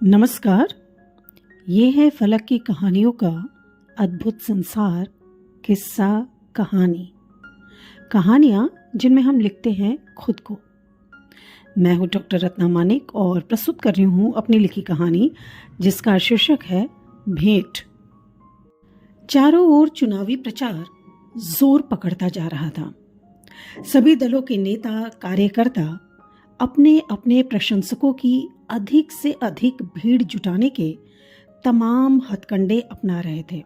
नमस्कार। ये है फलक की कहानियों का अद्भुत संसार। किस्सा कहानी, कहानियाँ जिनमें हम लिखते हैं खुद को। मैं हूँ डॉक्टर रत्ना मानिक और प्रस्तुत कर रही हूँ अपनी लिखी कहानी जिसका शीर्षक है भेंट। चारों ओर चुनावी प्रचार जोर पकड़ता जा रहा था। सभी दलों के नेता कार्यकर्ता अपने अपने प्रशंसकों की अधिक से अधिक भीड़ जुटाने के तमाम हथकंडे अपना रहे थे।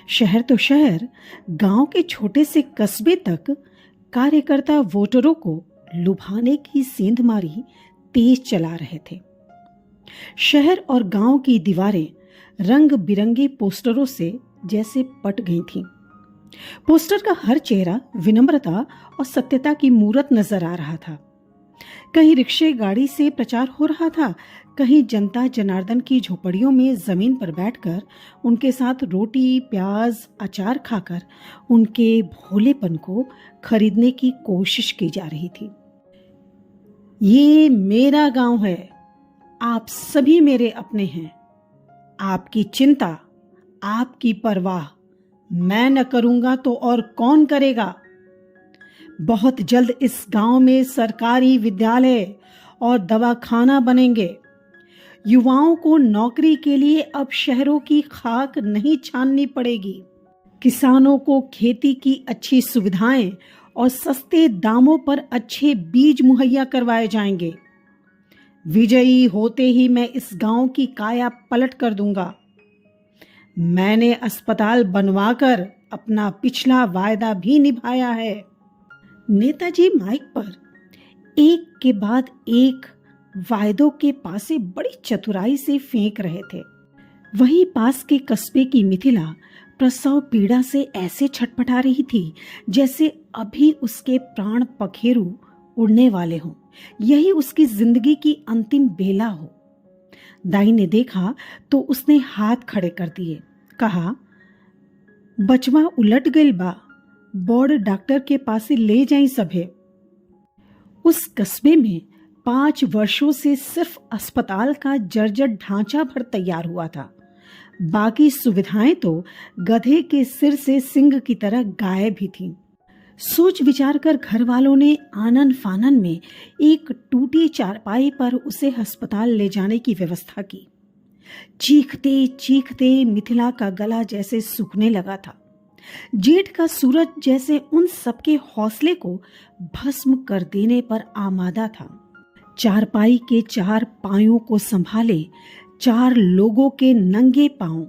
शहर तो शहर, गांव के छोटे से कस्बे तक कार्यकर्ता वोटरों को लुभाने की सेंधमारी तेज चला रहे थे। शहर और गांव की दीवारें रंग बिरंगे पोस्टरों से जैसे पट गई थीं। पोस्टर का हर चेहरा विनम्रता और सत्यता की मूरत नजर आ रहा था। कहीं रिक्शे गाड़ी से प्रचार हो रहा था, कहीं जनता जनार्दन की झोपड़ियों में जमीन पर बैठकर उनके साथ रोटी प्याज अचार खाकर उनके भोलेपन को खरीदने की कोशिश की जा रही थी। ये मेरा गांव है, आप सभी मेरे अपने हैं। आपकी चिंता, आपकी परवाह मैं न करूंगा तो और कौन करेगा। बहुत जल्द इस गांव में सरकारी विद्यालय और दवाखाना बनेंगे। युवाओं को नौकरी के लिए अब शहरों की खाक नहीं छाननी पड़ेगी। किसानों को खेती की अच्छी सुविधाएं और सस्ते दामों पर अच्छे बीज मुहैया करवाए जाएंगे। विजयी होते ही मैं इस गांव की काया पलट कर दूंगा। मैंने अस्पताल बनवाकर अपना पिछला वायदा भी निभाया है। नेताजी माइक पर एक के बाद एक वायदों के पासे बड़ी चतुराई से फेंक रहे थे। वही पास के कस्बे की मिथिला प्रसव पीड़ा से ऐसे छटपटा रही थी जैसे अभी उसके प्राण पखेरु उड़ने वाले हों। यही उसकी जिंदगी की अंतिम बेला हो। दाई ने देखा तो उसने हाथ खड़े कर दिए, कहा, बचवा उलट गइल बा, बड़ डॉक्टर के पास ले जाई सभे। उस कस्बे में 5 वर्षों से सिर्फ अस्पताल का जर्जर ढांचा भर तैयार हुआ था। बाकी सुविधाएं तो गधे के सिर से सिंग की तरह गायब ही थीं। सोच विचार कर घर वालों ने आनन फानन में एक टूटी चारपाई पर उसे अस्पताल ले जाने की व्यवस्था की। चीखते चीखते मिथिला का गला जैसे सूखने लगा था। जेठ का सूरज जैसे उन सबके हौसले को भस्म कर देने पर आमादा था। चारपाई के 4 पायों को संभाले 4 लोगों के नंगे पांव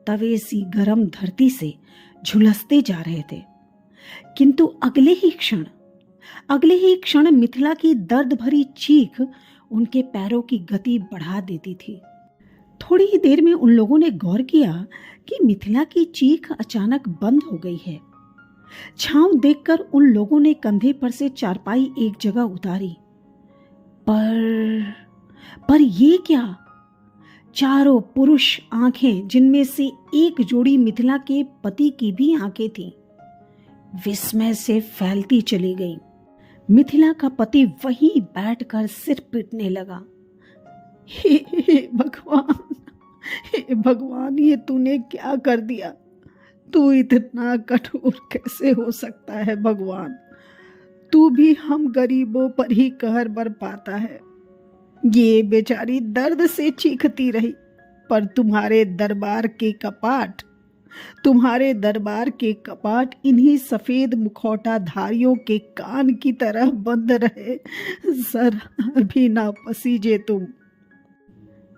तवे सी गर्म धरती से झुलसते जा रहे थे। किंतु अगले ही क्षण मिथिला की दर्द भरी चीख उनके पैरों की गति बढ़ा देती थी। थोड़ी ही देर में उन लोगों ने गौर किया कि मिथिला की चीख अचानक बंद हो गई है। छांव देखकर उन लोगों ने कंधे पर से चारपाई एक जगह उतारी। पर ये क्या? चारों पुरुष आंखें, जिनमें से एक जोड़ी मिथिला के पति की भी आंखें थीं, विस्मय से फैलती चली गई। मिथिला का पति वहीं बैठकर सिर पीटने लगा। हे भगवान, ये तूने क्या कर दिया? तू इतना कठोर कैसे हो सकता है भगवान? तू भी हम गरीबों पर ही कहर बरपाता है। ये बेचारी दर्द से चीखती रही, पर तुम्हारे दरबार के कपाट इन्हीं सफेद मुखौटाधारियों के कान की तरह बंद रहे। जरा भी ना पसीजे तुम।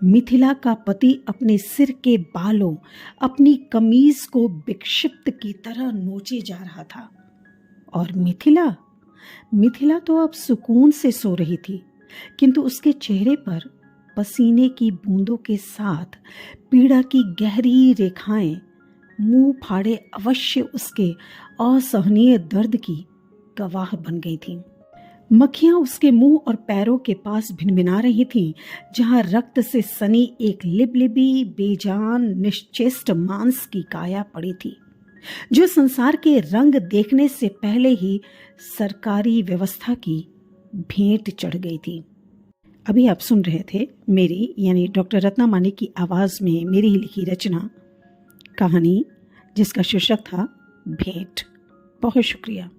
मिथिला का पति अपने सिर के बालों, अपनी कमीज को विक्षिप्त की तरह नोचे जा रहा था। और मिथिला तो अब सुकून से सो रही थी, किंतु उसके चेहरे पर पसीने की बूंदों के साथ पीड़ा की गहरी रेखाएं मुंह फाड़े अवश्य उसके असहनीय दर्द की गवाह बन गई थीं। मक्खियां उसके मुंह और पैरों के पास भिनभिना रही थीं, जहां रक्त से सनी एक लिबलिबी बेजान निश्चेष्ट मांस की काया पड़ी थी, जो संसार के रंग देखने से पहले ही सरकारी व्यवस्था की भेंट चढ़ गई थी। अभी आप सुन रहे थे मेरी यानी डॉक्टर रत्ना मानिक की आवाज़ में मेरी ही लिखी रचना कहानी जिसका शीर्षक था भेंट। बहुत शुक्रिया।